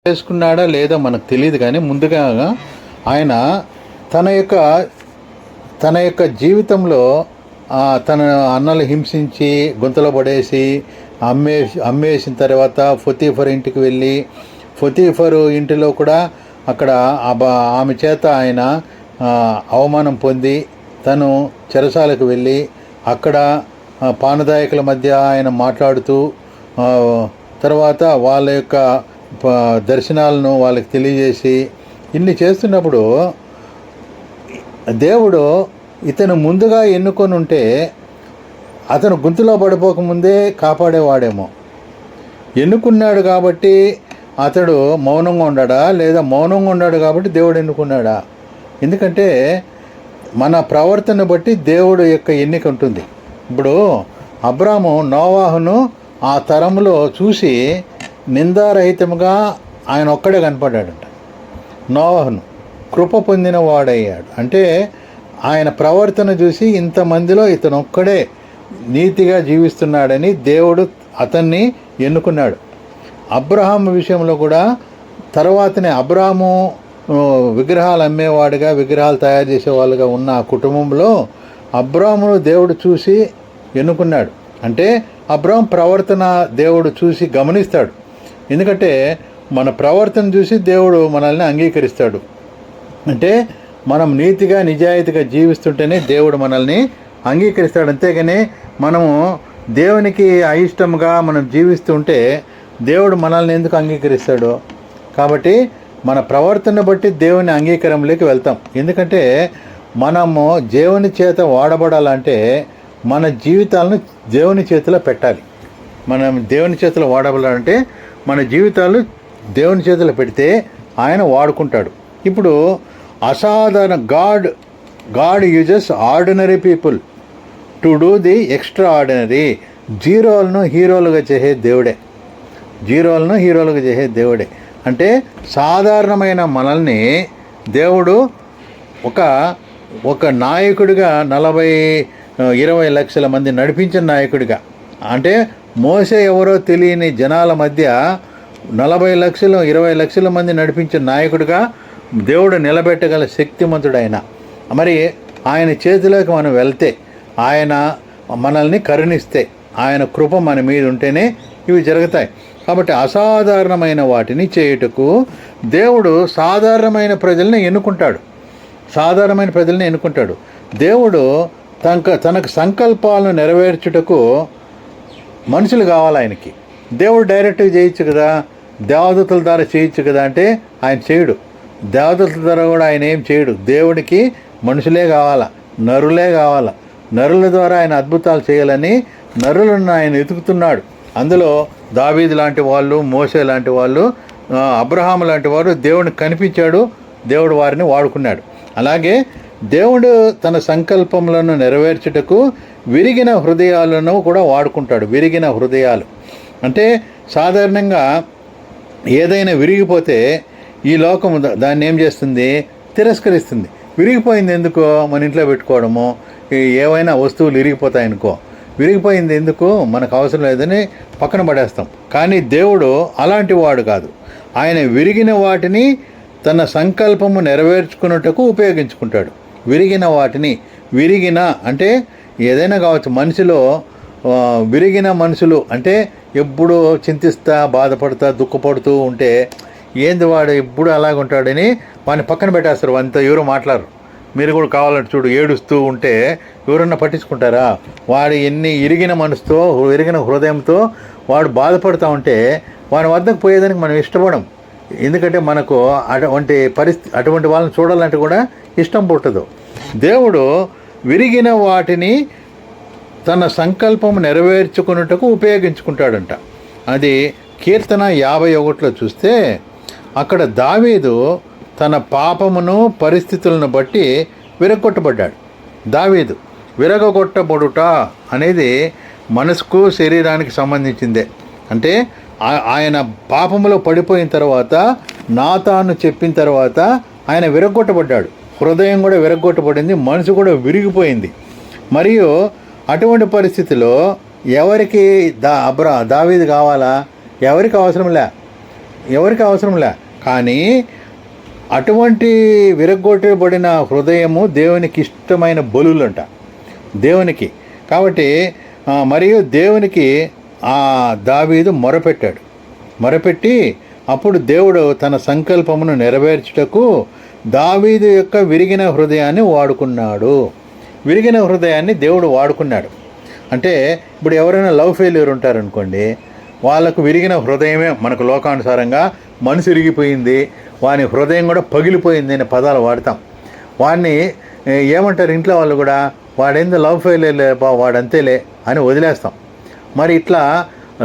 చేసుకున్నాడా లేదో మనకు తెలియదు, కానీ ముందుగా ఆయన తన యొక్క జీవితంలో తన అన్నలు హింసించి గుంతలో పడేసి అమ్మేసిన తర్వాత పొతీఫర్ ఇంటికి వెళ్ళి పొతీఫరు ఇంటిలో కూడా అక్కడ ఆమె చేత ఆయన అవమానం పొంది తను చెరసాలకు వెళ్ళి అక్కడ పానదాయకుల మధ్య ఆయన మాట్లాడుతూ తర్వాత వాళ్ళ యొక్క దర్శనాలను వాళ్ళకి తెలియజేసి ఇన్ని చేస్తున్నప్పుడు దేవుడు ఇతను ముందుగా ఎన్నుకొని ఉంటే అతను గుంతులో పడిపోకముందే కాపాడేవాడేమో. ఎన్నుకున్నాడు కాబట్టి అతడు మౌనంగా ఉన్నాడా, లేదా మౌనంగా ఉన్నాడు కాబట్టి దేవుడు ఎన్నుకున్నాడా? ఎందుకంటే మన ప్రవర్తన బట్టి దేవుడు యొక్క ఎన్నిక ఉంటుంది. ఇప్పుడు అబ్రాము నోవాహును ఆ తరంలో చూసి నిందారహితముగా ఆయన ఒక్కడే కనపడ్డాడంట. నోవాహును కృప పొందిన వాడయ్యాడు. అంటే ఆయన ప్రవర్తన చూసి ఇంతమందిలో ఇతను ఒక్కడే నీతిగా జీవిస్తున్నాడని దేవుడు అతన్ని ఎన్నుకున్నాడు. అబ్రహాము విషయంలో కూడా తర్వాతనే అబ్రహాము విగ్రహాలు అమ్మేవాడుగా విగ్రహాలు తయారు చేసేవాళ్ళుగా ఉన్న ఆ కుటుంబంలో అబ్రహామును దేవుడు చూసి ఎన్నుకున్నాడు. అంటే అబ్రహాం ప్రవర్తన దేవుడు చూసి గమనిస్తాడు. ఎందుకంటే మన ప్రవర్తన చూసి దేవుడు మనల్ని అంగీకరిస్తాడు. అంటే మనం నీతిగా నిజాయితీగా జీవిస్తుంటేనే దేవుడు మనల్ని అంగీకరిస్తాడు. అంతేగాని మనము దేవునికి అయిష్టంగా మనం జీవిస్తుంటే దేవుడు మనల్ని ఎందుకు అంగీకరిస్తాడు? కాబట్టి మన ప్రవర్తన బట్టి దేవుని అంగీకారంలోకి వెళ్తాం. ఎందుకంటే మనము దేవుని చేత వాడబడాలంటే మన జీవితాలను దేవుని చేతిలో పెట్టాలి. మనం దేవుని చేతిలో వాడబడాలంటే మన జీవితాలు దేవుని చేతిలో పెడితే ఆయన వాడుకుంటాడు. ఇప్పుడు అసాధారణ God uses ordinary people to do the extraordinary. జీరోలను హీరోలుగా చేసే దేవుడే. అంటే సాధారణమైన మనల్ని దేవుడు ఒక నాయకుడిగా 20 లక్షల మంది నడిపించిన నాయకుడిగా, అంటే మోసే ఎవరో తెలియని జనాల మధ్య 40 లక్షలు 20 లక్షల మంది నడిపించిన నాయకుడిగా దేవుడు నిలబెట్టగల శక్తిమంతుడైన. మరి ఆయన చేతిలోకి మనం వెళ్తే, ఆయన మనల్ని కరుణిస్తే, ఆయన కృప మన మీద ఉంటేనే ఇవి జరుగుతాయి. కాబట్టి అసాధారణమైన వాటిని చేయుటకు దేవుడు సాధారణమైన ప్రజల్ని ఎన్నుకుంటాడు. దేవుడు తనకు సంకల్పాలను నెరవేర్చుటకు మనుషులు కావాలి ఆయనకి. దేవుడు డైరెక్ట్గా చేయొచ్చు కదా, దేవదూతల ద్వారా చేయొచ్చు కదా అంటే ఆయన చేయడు. దేవదూతల ద్వారా కూడా ఆయన ఏం చేయడు. దేవుడికి మనుషులే కావాలా, నరులే కావాలా. నరుల ద్వారా ఆయన అద్భుతాలు చేయాలని నరులను ఆయన వెతుకుతున్నాడు. అందులో దావీదు లాంటి వాళ్ళు, మోసే లాంటి వాళ్ళు, అబ్రహాము లాంటి వారు దేవుడిని కనిపించాడు. దేవుడు వారిని వాడుకున్నాడు. అలాగే దేవుడు తన సంకల్పములను నెరవేర్చుటకు విరిగిన హృదయాలను కూడా వాడుకుంటాడు. విరిగిన హృదయాలు అంటే సాధారణంగా ఏదైనా విరిగిపోతే ఈ లోకము దాన్ని ఏం చేస్తుంది? తిరస్కరిస్తుంది. విరిగిపోయింది ఎందుకో మన ఇంట్లో పెట్టుకోవడము, ఏవైనా వస్తువులు విరిగిపోతాయనుకో, విరిగిపోయింది ఎందుకు, మనకు అవసరం లేదని పక్కన పడేస్తాం. కానీ దేవుడు అలాంటి వాడు కాదు. ఆయన విరిగిన వాటిని తన సంకల్పము నెరవేర్చుకున్నట్టుకు ఉపయోగించుకుంటాడు. విరిగిన అంటే ఏదైనా కావచ్చు. మనిషిలో విరిగిన మనుషులు అంటే ఎప్పుడు చింతిస్తా, బాధపడుతూ, దుఃఖపడుతూ ఉంటే ఏంది వాడు ఎప్పుడు అలాగ ఉంటాడని వాడిని పక్కన పెట్టేస్తారు. అంత ఎవరు మాట్లాడరు. మీరు కూడా కావాలంటే చూడు, ఏడుస్తూ ఉంటే ఎవరన్నా పట్టించుకుంటారా? వాడు ఇరిగిన మనసుతో, విరిగిన హృదయంతో వాడు బాధపడుతూ ఉంటే వాడి వద్దకు పోయేదానికి మనం ఇష్టపడం. ఎందుకంటే మనకు అటువంటి వాళ్ళని చూడాలంటే కూడా ఇష్టం పుట్టదు. దేవుడు విరిగిన వాటిని తన సంకల్పం నెరవేర్చుకున్నట్టుకు ఉపయోగించుకుంటాడంట. అది కీర్తన 51లో చూస్తే అక్కడ దావీదు తన పాపమును పరిస్థితులను బట్టి విరగొట్టబడ్డాడు. దావీదు విరగొట్టబడుట అనేది మనసుకు శరీరానికి సంబంధించిందే. అంటే ఆయన పాపములో పడిపోయిన తర్వాత, నాతాను చెప్పిన తర్వాత ఆయన విరగొట్టబడ్డాడు. హృదయం కూడా విరగొట్టబడింది, మనసు కూడా విరిగిపోయింది. మరియు అటువంటి పరిస్థితిలో ఎవరికి దావీదు కావాలా? ఎవరికి అవసరం లే. ఎవరికి అవసరంలే. కానీ అటువంటి విరగ్గొట్టబడిన హృదయము దేవునికి ఇష్టమైన బలులంట దేవునికి. కాబట్టి మరియు దేవునికి దావీదు మొరపెట్టి అప్పుడు దేవుడు తన సంకల్పమును నెరవేర్చుటకు దావీదు యొక్క విరిగిన హృదయాన్ని వాడుకున్నాడు. విరిగిన హృదయాన్ని దేవుడు వాడుకున్నాడు. అంటే ఇప్పుడు ఎవరైనా లవ్ ఫెయిల్యూర్ ఉంటారనుకోండి, వాళ్ళకు విరిగిన హృదయమే మనకు లోకానుసారంగా మనసు విరిగిపోయింది, వాని హృదయం కూడా పగిలిపోయింది అనే పదాలు వాడతాం. వాడిని ఏమంటారు ఇంట్లో వాళ్ళు కూడా, వాడేందో లవ్ ఫెయిల్యూర్ వాడంతేలే అని వదిలేస్తాం. మరి ఇట్లా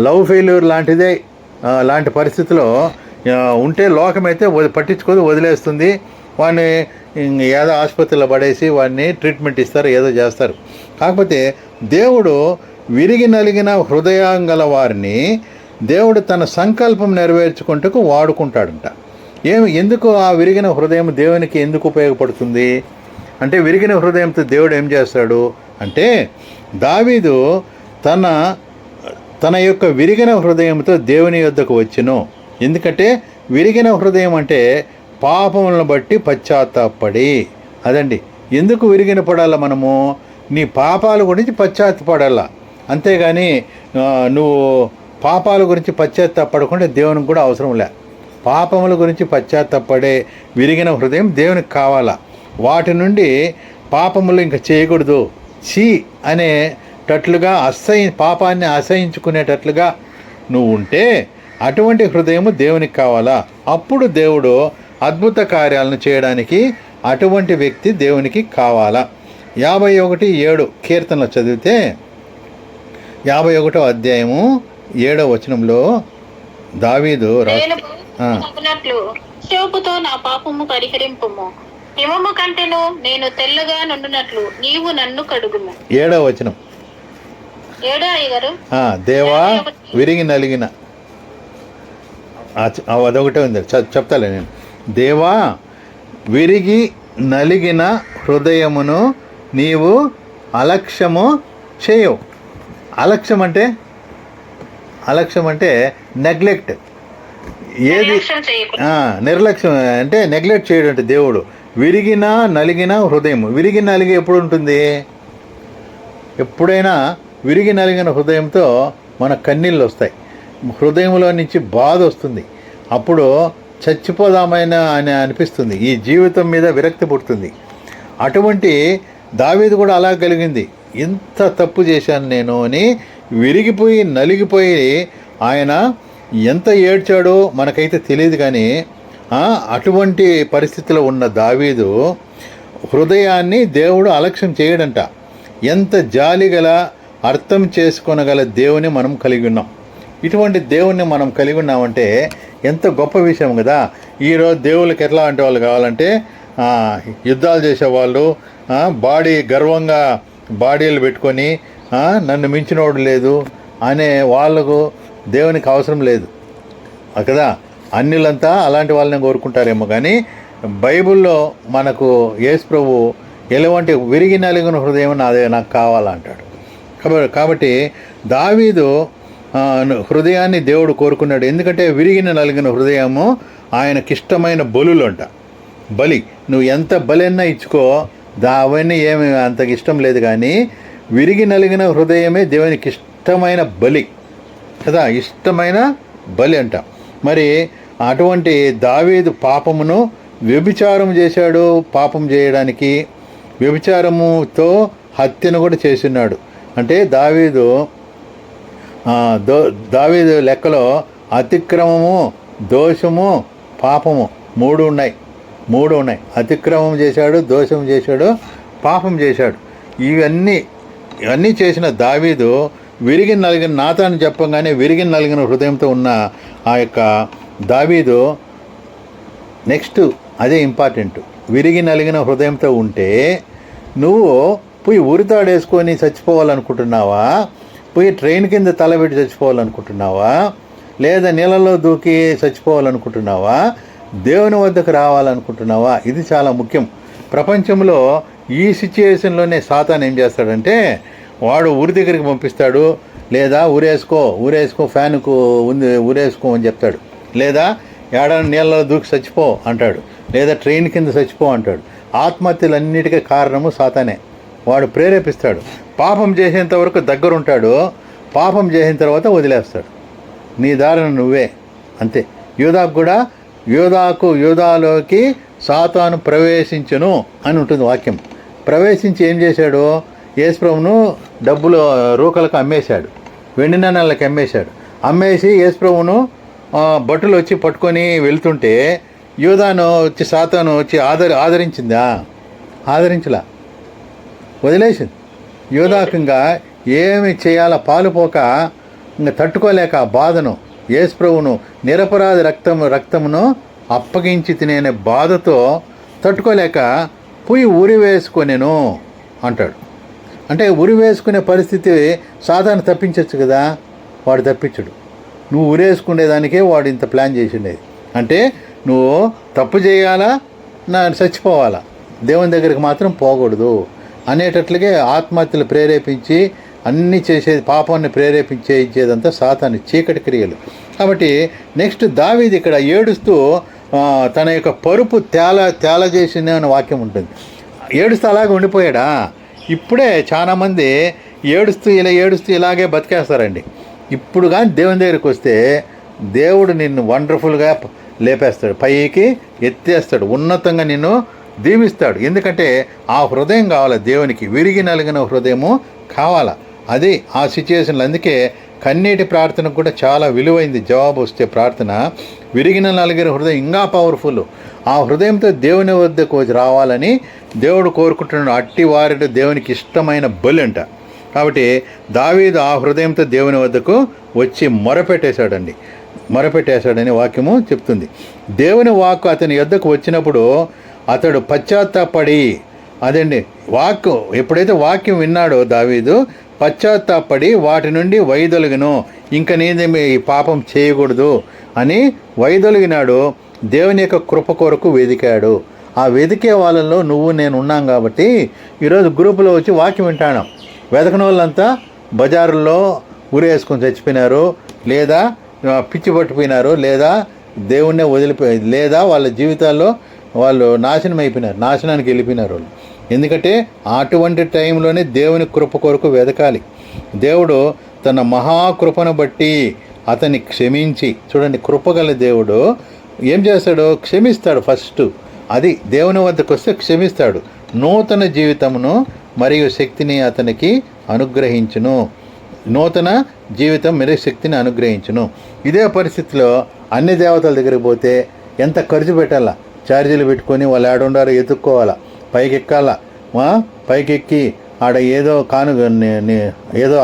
లవ్ ఫెయిల్యూర్ లాంటి పరిస్థితిలో ఉంటే లోకమైతే పట్టించుకొని వదిలేస్తుంది. వాడిని ఏదో ఆసుపత్రిలో పడేసి వాడిని ట్రీట్మెంట్ ఇస్తారు, ఏదో చేస్తారు. కాకపోతే దేవుడు విరిగి నలిగిన హృదయం గల వారిని దేవుడు తన సంకల్పం నెరవేర్చుకుంటూ వాడుకుంటాడంట. ఎందుకు ఆ విరిగిన హృదయం దేవునికి ఎందుకు ఉపయోగపడుతుంది అంటే, విరిగిన హృదయంతో దేవుడు ఏం చేస్తాడు అంటే, దావీదు తన యొక్క విరిగిన హృదయంతో దేవుని యొద్దకు వచ్చెను. ఎందుకంటే విరిగిన హృదయం అంటే పాపములను బట్టి పశ్చాత్తాపడి, అదండి. ఎందుకు విరిగిన పడాలా మనము? నీ పాపాల గురించి పశ్చాత్తాపడాలా. అంతేగాని నువ్వు పాపాల గురించి పశ్చాత్తాపడకుండా దేవునికి కూడా అవసరం లే. పాపముల గురించి పశ్చాత్తాపడే విరిగిన హృదయం దేవునికి కావాలా. వాటి నుండి పాపములు ఇంకా చేయకూడదు అనేటట్లుగా పాపాన్ని అసహించుకునేటట్లుగా నువ్వు ఉంటే అటువంటి హృదయము దేవునికి కావాలా. అప్పుడు దేవుడు అద్భుత కార్యాలను చేయడానికి అటువంటి వ్యక్తి దేవునికి కావాలా. 51:7 కీర్తనలు చదివితే 51వ అధ్యాయము 7వ వచనంలో దావీదు శోపుతో నా పాపము పరిహరింపుము, హిమము కంటెను నేను తెల్లగా నుండునట్లు నీవు నన్ను కడుగుము. 7వ వచనం. 7 అయ్యగారు. దేవా విరిగి నలిగిన, అదొకటే ఉంది, చెప్తాలే నేను. దేవా విరిగి నలిగిన హృదయమును నీవు అలక్ష్యము చేయవు. అలక్ష్యం అంటే నెగ్లెక్ట్. ఏది నిర్లక్ష్యం అంటే నెగ్లెక్ట్ చేయడం అంటే దేవుడు. విరిగిన నలిగిన హృదయం, విరిగి నలిగి ఎప్పుడు ఉంటుంది? ఎప్పుడైనా విరిగి నలిగిన హృదయంతో మన కన్నీళ్ళు వస్తాయి, హృదయంలో నుంచి బాధ వస్తుంది. అప్పుడు చచ్చిపోదామైనా అని అనిపిస్తుంది, ఈ జీవితం మీద విరక్తి పుడుతుంది. అటువంటి దావీదు కూడా అలా కలిగింది. ఎంత తప్పు చేశాను నేను అని విరిగిపోయి నలిగిపోయి ఆయన ఎంత ఏడ్చాడో మనకైతే తెలియదు. కానీ అటువంటి పరిస్థితిలో ఉన్న దావీదు హృదయాన్ని దేవుడు అలక్ష్యం చేయడంట. ఎంత జాలిగల అర్థం చేసుకొనగల దేవుని మనం కలిగి ఉన్నాం. ఇటువంటి దేవుణ్ణి మనం కలిగి ఉన్నామంటే ఎంత గొప్ప విషయం కదా. ఈరోజు దేవుళ్ళకి ఎట్లా అంటే వాళ్ళు కావాలంటే యుద్ధాలు చేసేవాళ్ళు గర్వంగా బాడీలు పెట్టుకొని నన్ను మించినోడు లేదు అనే వాళ్ళకు దేవునికి అవసరం లేదు కదా. అన్యులంతా అలాంటి వాళ్ళని కోరుకుంటారేమో. కానీ బైబిల్లో మనకు యేసు ప్రభు ఎలాంటి విరిగి నలిగిన హృదయం నాకు కావాలంటాడు. కాబట్టి దావీదు హృదయాన్ని దేవుడు కోరుకున్నాడు. ఎందుకంటే విరిగిన నలిగిన హృదయము ఆయనకిష్టమైన బలి. నువ్వు ఎంత బలైనా ఇచ్చుకో, అవన్నీ ఏమి అంతకి ఇష్టం లేదు. కానీ విరిగి నలిగిన హృదయమే దేవునికి ఇష్టమైన బలి కదా, ఇష్టమైన బలి అంట. మరి అటువంటి దావీదు పాపమును వ్యభిచారం చేశాడు. పాపం చేయడానికి వ్యభిచారముతో హత్యను కూడా చేస్తున్నాడు. అంటే దావీదు లెక్కలో అతిక్రమము, దోషము, పాపము మూడు ఉన్నాయి. అతిక్రమం చేశాడు, దోషం చేశాడు, పాపం చేశాడు. ఇవన్నీ చేసిన దావీదు విరిగి నలిగిన నాతాను చెప్పగానే విరిగి నలిగిన హృదయంతో ఉన్న ఆ యొక్క దావీదు నెక్స్ట్ అదే ఇంపార్టెంట్. విరిగి నలిగిన హృదయంతో ఉంటే నువ్వు పోయి ఉరితాడేసుకొని చచ్చిపోవాలనుకుంటున్నావా? పోయి ట్రైన్ కింద తలబెట్టి చచ్చిపోవాలనుకుంటున్నావా? లేదా నీళ్ళలో దూకి చచ్చిపోవాలనుకుంటున్నావా? దేవుని వద్దకు రావాలనుకుంటున్నావా? ఇది చాలా ముఖ్యం. ప్రపంచంలో ఈ సిచ్యుయేషన్లోనే సాతాను ఏం చేస్తాడంటే వాడు ఊరి దగ్గరికి పంపిస్తాడు. లేదా ఊరేసుకో ఫ్యాన్కు ఉంది ఊరేసుకో అని చెప్తాడు. లేదా ఏడాది నీళ్ళలో దూకి చచ్చిపో అంటాడు, లేదా ట్రైన్ కింద చచ్చిపో అంటాడు. ఆత్మహత్యలన్నిటికీ కారణము సాతానే. వాడు ప్రేరేపిస్తాడు. పాపం చేసేంత వరకు దగ్గరుంటాడు, పాపం చేసిన తర్వాత వదిలేస్తాడు. నీ దారిన నువ్వే. అంతే. యూదాలోకి సాతాను ప్రవేశించును అని ఉంటుంది వాక్యం. ప్రవేశించి ఏం చేశాడు? యేసుప్రభును డబ్బులు రూకలకు అమ్మేశాడు, వెండి నాణాలకు అమ్మేశాడు. అమ్మేసి యేసుప్రభును భటులు వచ్చి పట్టుకొని వెళ్తుంటే యూదాను వచ్చి సాతాను వచ్చి ఆదరించిందా? ఆదరించలా, వదిలేసింది. యూదాకంగా ఏమి చేయాలో పాలుపోక ఇంకా తట్టుకోలేక బాధను, యేసుప్రభును నిరపరాధి రక్తమును అప్పగించి తినే బాధతో తట్టుకోలేక పోయి ఉరి వేసుకొనేను అంటాడు. అంటే ఉరి వేసుకునే పరిస్థితి సాధారణ తప్పించవచ్చు కదా, వాడు తప్పించడు. నువ్వు ఉరేసుకునేదానికే వాడు ఇంత ప్లాన్ చేసిండేది. అంటే నువ్వు తప్పు చేయాలా, చచ్చిపోవాలా, దేవుని దగ్గరికి మాత్రం పోకూడదు అనేటట్లుగా ఆత్మహత్యలు ప్రేరేపించి అన్నీ చేసేది, పాపాన్ని ప్రేరేపించే ఇచ్చేదంతా సాతాను చీకటి క్రియలు. కాబట్టి నెక్స్ట్ దావీదు ఇక్కడ ఏడుస్తూ తన యొక్క పరుపు తేల చేసింది అనే వాక్యం ఉంటుంది. ఏడుస్తూ అలాగే ఉండిపోయాడా? ఇప్పుడే చాలామంది ఏడుస్తూ ఇలాగే బతికేస్తారండి. ఇప్పుడు కానీ దేవుని దగ్గరికి వస్తే దేవుడు నిన్ను వండర్ఫుల్గా లేపేస్తాడు, పైకి ఎత్తేస్తాడు, ఉన్నతంగా నిన్ను దీవిస్తాడు. ఎందుకంటే ఆ హృదయం కావాలా దేవునికి, విరిగి నలిగిన హృదయము కావాలా. అది ఆ సిచ్యుయేషన్లో. అందుకే కన్నీటి ప్రార్థనకు కూడా చాలా విలువైంది జవాబు వస్తే ప్రార్థన. విరిగిన నలిగిన హృదయం ఇంకా పవర్ఫుల్. ఆ హృదయంతో దేవుని వద్దకు రావాలని దేవుడు కోరుకుంటున్నాడు. అట్టి వారిలో దేవునికి ఇష్టమైన బలి అంట. కాబట్టి దావీదు ఆ హృదయంతో దేవుని వద్దకు వచ్చి మొరపెట్టేశాడని వాక్యము చెప్తుంది. దేవుని వాక్కు అతని యొద్దకు వచ్చినప్పుడు అతడు పశ్చాత్తాపడి, అదండి వాక్కు, ఎప్పుడైతే వాక్యం విన్నాడో దావీదు పశ్చాత్తాపడి వాటి నుండి వైదొలిగను, ఇంక నేనేమి ఈ పాపం చేయకూడదు అని వైదొలిగినాడు. దేవుని యొక్క కృప కొరకు వెదికాడు. ఆ వెదికే వాళ్ళల్లో నువ్వు నేను ఉన్నాం కాబట్టి ఈరోజు గ్రూపులో వచ్చి వాక్యం వింటాను. వెదకని వాళ్ళంతా బజారుల్లో ఊరేసుకొని చచ్చిపోయినారు, లేదా పిచ్చి పట్టిపోయినారు, లేదా దేవుణ్ణే వదిలిపోయి, లేదా వాళ్ళ జీవితాల్లో వాళ్ళు నాశనానికి వెళ్ళిపోయినారు వాళ్ళు. ఎందుకంటే అటువంటి టైంలోనే దేవుని కృప కొరకు వెదకాలి. దేవుడు తన మహాకృపను బట్టి అతన్ని క్షమించి, చూడండి, కృపగల దేవుడు ఏం చేస్తాడు? క్షమిస్తాడు. ఫస్ట్ అది దేవుని వద్దకు వస్తే క్షమిస్తాడు. నూతన జీవితమును మరియు శక్తిని అతనికి అనుగ్రహించును. నూతన జీవితం మరియు శక్తిని అనుగ్రహించును. ఇదే పరిస్థితిలో అన్ని దేవతల దగ్గరికి పోతే ఎంత ఖర్చు పెట్టాలా? ఛార్జీలు పెట్టుకొని వాళ్ళు ఆడుండారో ఎత్తుక్కోవాలా, పైకెక్కాలా, పైకెక్కి ఆడ ఏదో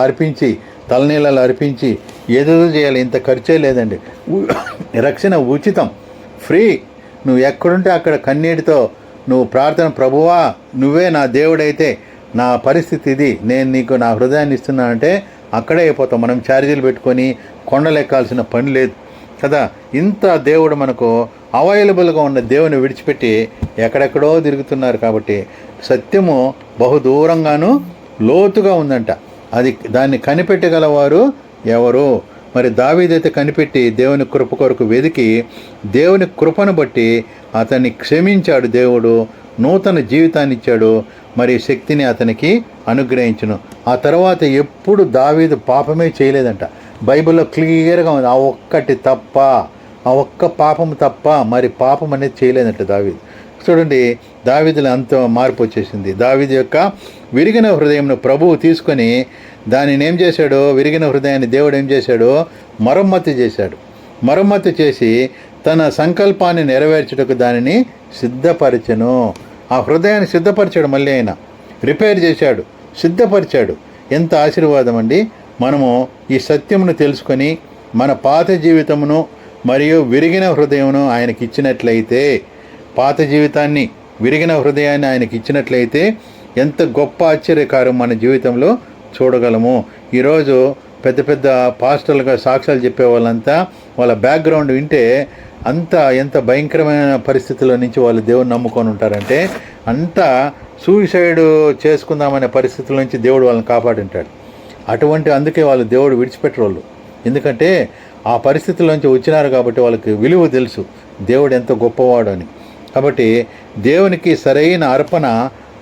అర్పించి, తలనీళ్ళలో అర్పించి ఏదో చేయాలి. ఇంత ఖర్చే లేదండి. రక్షణ ఉచితం, ఫ్రీ. నువ్వు ఎక్కడుంటే అక్కడ కన్నీటితో నువ్వు ప్రార్థన, ప్రభువా నువ్వే నా దేవుడైతే నా పరిస్థితి ఇది, నేను నీకు నా హృదయాన్ని ఇస్తున్నానంటే అక్కడే అయిపోతాం. మనం ఛార్జీలు పెట్టుకొని కొండలెక్కాల్సిన పని లేదు కదా. ఇంత దేవుడు మనకు అవైలబుల్గా ఉన్న దేవుని విడిచిపెట్టి ఎక్కడెక్కడో తిరుగుతున్నారు. కాబట్టి సత్యము బహుదూరంగాను లోతుగా ఉందంట. దాన్ని కనిపెట్టగలవారు ఎవరు? మరి దావీదైతే కనిపెట్టి దేవుని కృప కొరకు వెదికి దేవుని కృపను బట్టి అతన్ని క్షమించాడు. దేవుడు నూతన జీవితాన్ని ఇచ్చాడు, మరి శక్తిని అతనికి అనుగ్రహించును. ఆ తర్వాత ఎప్పుడు దావీదు పాపమే చేయలేదంట. బైబిల్లో క్లియర్గా ఉంది. ఆ ఒక్క పాపము తప్ప మరి పాపం అనేది చేయలేదంట దావీదు. చూడండి, దావీదులో అంత మార్పు వచ్చేసింది. దావీదు యొక్క విరిగిన హృదయంను ప్రభువు తీసుకొని దానిని ఏం చేశాడు? విరిగిన హృదయాన్ని దేవుడు ఏం చేశాడు? మరమ్మతు చేసి తన సంకల్పాన్ని నెరవేర్చుటకు దానిని సిద్ధపరచెను. ఆ హృదయాన్ని సిద్ధపరిచాడు. మళ్ళీ ఆయన రిపేర్ చేశాడు, సిద్ధపరిచాడు. ఎంత ఆశీర్వాదం అండి! మనము ఈ సత్యమును తెలుసుకొని మన పాత జీవితమును మరియు విరిగిన హృదయమును ఆయనకి ఇచ్చినట్లయితే, పాత జీవితాన్ని, విరిగిన హృదయాన్ని ఆయనకి ఇచ్చినట్లయితే ఎంత గొప్ప ఆశ్చర్యకారం మన జీవితంలో చూడగలము. ఈరోజు పెద్ద పెద్ద పాస్టర్లుగా సాక్ష్యాలు చెప్పే వాళ్ళంతా వాళ్ళ బ్యాక్గ్రౌండ్ వింటే ఎంత భయంకరమైన పరిస్థితుల నుంచి వాళ్ళు దేవుని నమ్ముకొని ఉంటారంటే, అంతా సూసైడ్ చేసుకుందామనే పరిస్థితుల నుంచి దేవుడు వాళ్ళని కాపాడుంటాడు. అందుకే వాళ్ళు దేవుడు విడిచిపెట్టరు వాళ్ళు. ఎందుకంటే ఆ పరిస్థితుల్లోంచి వచ్చినారు కాబట్టి వాళ్ళకి విలువ తెలుసు దేవుడు ఎంత గొప్పవాడు అని. కాబట్టి దేవునికి సరైన అర్పణ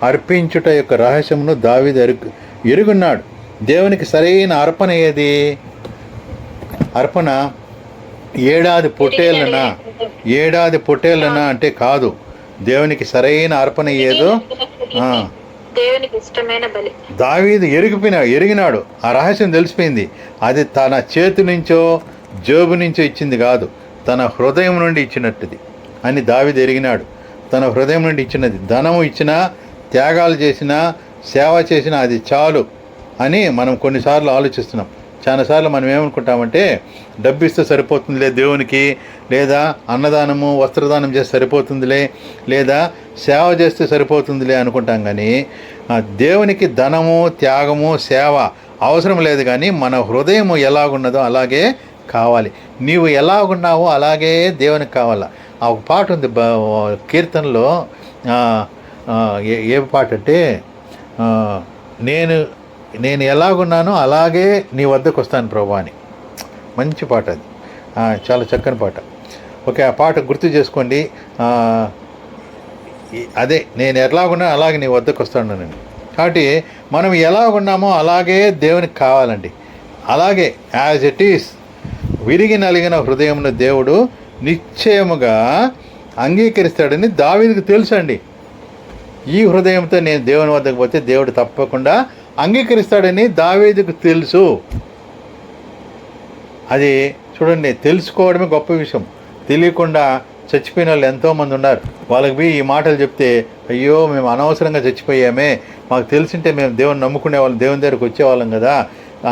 అర్పించుట యొక్క రహస్యమును దావీదు ఎరుగున్నాడు. దేవునికి సరైన అర్పణ ఏది? అర్పణ ఏడాది పొట్టేళ్ళనా అంటే కాదు. దేవునికి సరైన అర్పణ ఏదో దేవునికి ఇష్టమైన బలి. దావీదు ఎరిగినాడు, ఆ రహస్యం తెలిసిపోయింది. అది తన చేతి నుంచో జోబు నుంచో ఇచ్చింది కాదు, తన హృదయం నుండి ఇచ్చినట్టుది అని దావీదు ఎరిగినాడు. తన హృదయం నుండి ఇచ్చినది. ధనము ఇచ్చినా, త్యాగాలు చేసినా, సేవ చేసినా అది చాలు అని మనం కొన్నిసార్లు ఆలోచిస్తున్నాం. చాలాసార్లు మనం ఏమనుకుంటామంటే డబ్బు ఇస్తే సరిపోతుందిలే దేవునికి, లేదా అన్నదానము వస్త్రదానం చేస్తే సరిపోతుందిలే, లేదా సేవ చేస్తే సరిపోతుందిలే అనుకుంటాం. కానీ దేవునికి ధనము, త్యాగము, సేవ అవసరం లేదు. కానీ మన హృదయము ఎలాగున్నదో అలాగే కావాలి. నీవు ఎలాగున్నావో అలాగే దేవునికి కావాలా. ఆ ఒక పాట ఉంది కీర్తనలో. ఏ పాట అంటే నేను ఎలాగున్నానో అలాగే నీ వద్దకు వస్తాను ప్రభా అని. మంచి పాట అది, చాలా చక్కని పాట. ఓకే, ఆ పాట గుర్తు చేసుకోండి. అదే నేను ఎలాగున్నానో అలాగే నీ వద్దకు వస్తాను నేను. కాబట్టి మనం ఎలాగున్నామో అలాగే దేవునికి కావాలండి. అలాగే యాజ్ ఇట్ ఈస్ విరిగి నలిగిన హృదయమును దేవుడు నిశ్చయముగా అంగీకరిస్తాడని దావీదుకు తెలుసండి. ఈ హృదయంతో నేను దేవుని వద్దకు పోతే దేవుడు తప్పకుండా అంగీకరిస్తాడని దావీదుకు తెలుసు. అది చూడండి, తెలుసుకోవడమే గొప్ప విషయం. తెలియకుండా చచ్చిపోయిన వాళ్ళు ఎంతోమంది ఉన్నారు. వాళ్ళకి పోయి ఈ మాటలు చెప్తే, అయ్యో మేము అనవసరంగా చచ్చిపోయామే, మాకు తెలిసింటే మేము దేవుని నమ్ముకునే వాళ్ళం, దేవుని దగ్గరికి వచ్చేవాళ్ళం కదా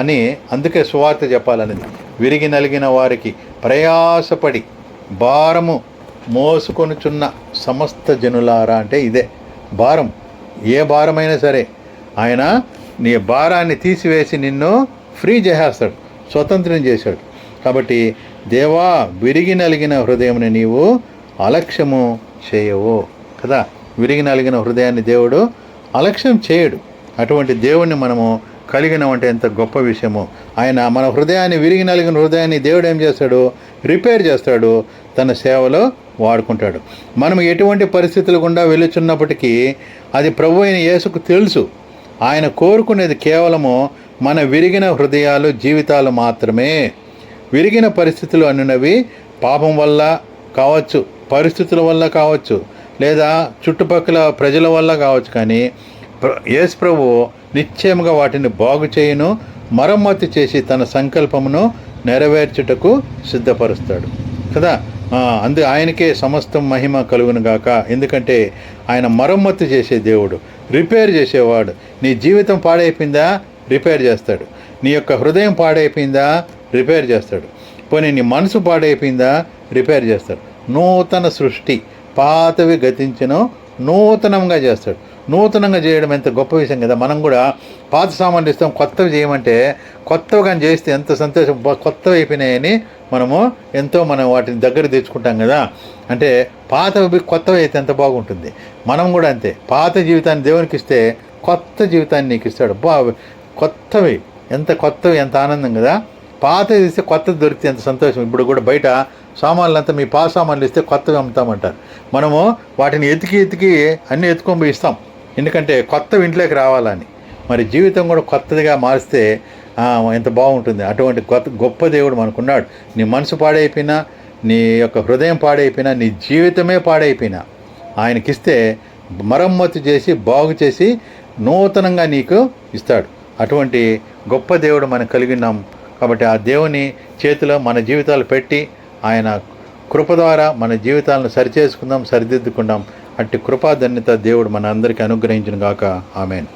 అని. అందుకే సువార్త చెప్పాలనేది. విరిగి నలిగిన వారికి ప్రయాసపడి భారము మోసుకొనుచున్న సమస్త జనులారా అంటే ఇదే భారం. ఏ భారమైనా సరే ఆయన నీ భారాన్ని తీసివేసి నిన్ను ఫ్రీ చేసేస్తాడు, స్వతంత్రం చేశాడు. కాబట్టి దేవా, విరిగి నలిగిన హృదయముని నీవు అలక్ష్యము చేయవు కదా. విరిగి నలిగిన హృదయాన్ని దేవుడు అలక్ష్యం చేయడు. అటువంటి దేవుణ్ణి మనము కలిగినామంటే ఎంత గొప్ప విషయము. ఆయన మన హృదయాన్ని, విరిగి నలిగిన హృదయాన్ని దేవుడు ఏం చేస్తాడు? రిపేర్ చేస్తాడు, తన సేవలో వాడుకుంటాడు. మనం ఎటువంటి పరిస్థితులు గుండా వెళుచున్నప్పటికీ అది ప్రభు అయిన యేసుకు తెలుసు. ఆయన కోరుకునేది కేవలము మన విరిగిన హృదయాలు, జీవితాలు మాత్రమే. విరిగిన పరిస్థితులు అన్నవి పాపం వల్ల కావచ్చు, పరిస్థితుల వల్ల కావచ్చు, లేదా చుట్టుపక్కల ప్రజల వల్ల కావచ్చు. కానీ యేసు ప్రభు నిశ్చయముగా వాటిని బాగు చేయును, మరమ్మతు చేసి తన సంకల్పమును నెరవేర్చుటకు సిద్ధపరుస్తాడు కదా. ఆయనకే సమస్తం మహిమ కలుగును గాక. ఎందుకంటే ఆయన మరమ్మతు చేసే దేవుడు, రిపేర్ చేసేవాడు. నీ జీవితం పాడైపోయిందా? రిపేర్ చేస్తాడు. నీ యొక్క హృదయం పాడైపోయిందా? రిపేర్ చేస్తాడు. పోనీ నీ మనసు పాడైపోయిందా? రిపేర్ చేస్తాడు. నూతన సృష్టి, పాతవి గతించను నూతనంగా చేస్తాడు. నూతనంగా చేయడం ఎంత గొప్ప విషయం కదా. మనం కూడా పాత సామాన్లు ఇస్తాం, కొత్తవి చేయమంటే కొత్తవి కానీ చేస్తే ఎంత సంతోషం. కొత్తవి అయిపోయినాయని మనం వాటిని దగ్గర తెచ్చుకుంటాం కదా. అంటే పాతవి కొత్తవి అయితే ఎంత బాగుంటుంది. మనం కూడా అంతే, పాత జీవితాన్ని దేవునికి ఇస్తే కొత్త జీవితాన్ని నీకు ఇస్తాడు. కొత్తవి ఎంత ఆనందం కదా. పాతది ఇస్తే కొత్తది దొరికితే ఎంత సంతోషం. ఇప్పుడు కూడా బయట సామాన్లంతా మీ పాత సామాన్లు ఇస్తే కొత్తవి అమ్ముతామంటారు. మనము వాటిని ఎతికి అన్నీ ఎత్తుకొని పోయి ఇస్తాం, ఎందుకంటే కొత్తవి ఇంట్లోకి రావాలని. మరి జీవితం కూడా కొత్తదిగా మారిస్తే ఎంత బాగుంటుంది. అటువంటి గొప్ప దేవుడు మనకున్నాడు. నీ మనసు పాడైపోయినా, నీ యొక్క హృదయం పాడైపోయినా, నీ జీవితమే పాడైపోయినా ఆయనకిస్తే మరమ్మతు చేసి బాగు చేసి నూతనంగా నీకు ఇస్తాడు. అటువంటి గొప్ప దేవుడు మనం కలిగి ఉన్నాం. కాబట్టి ఆ దేవుని చేతిలో మన జీవితాలు పెట్టి ఆయన కృప ద్వారా మన జీవితాలను సరిచేసుకుందాం, సరిదిద్దుకుందాం. అట్టి కృపాధన్యత దేవుడు మన అందరికీ అనుగ్రహించును గాక. ఆమేన్.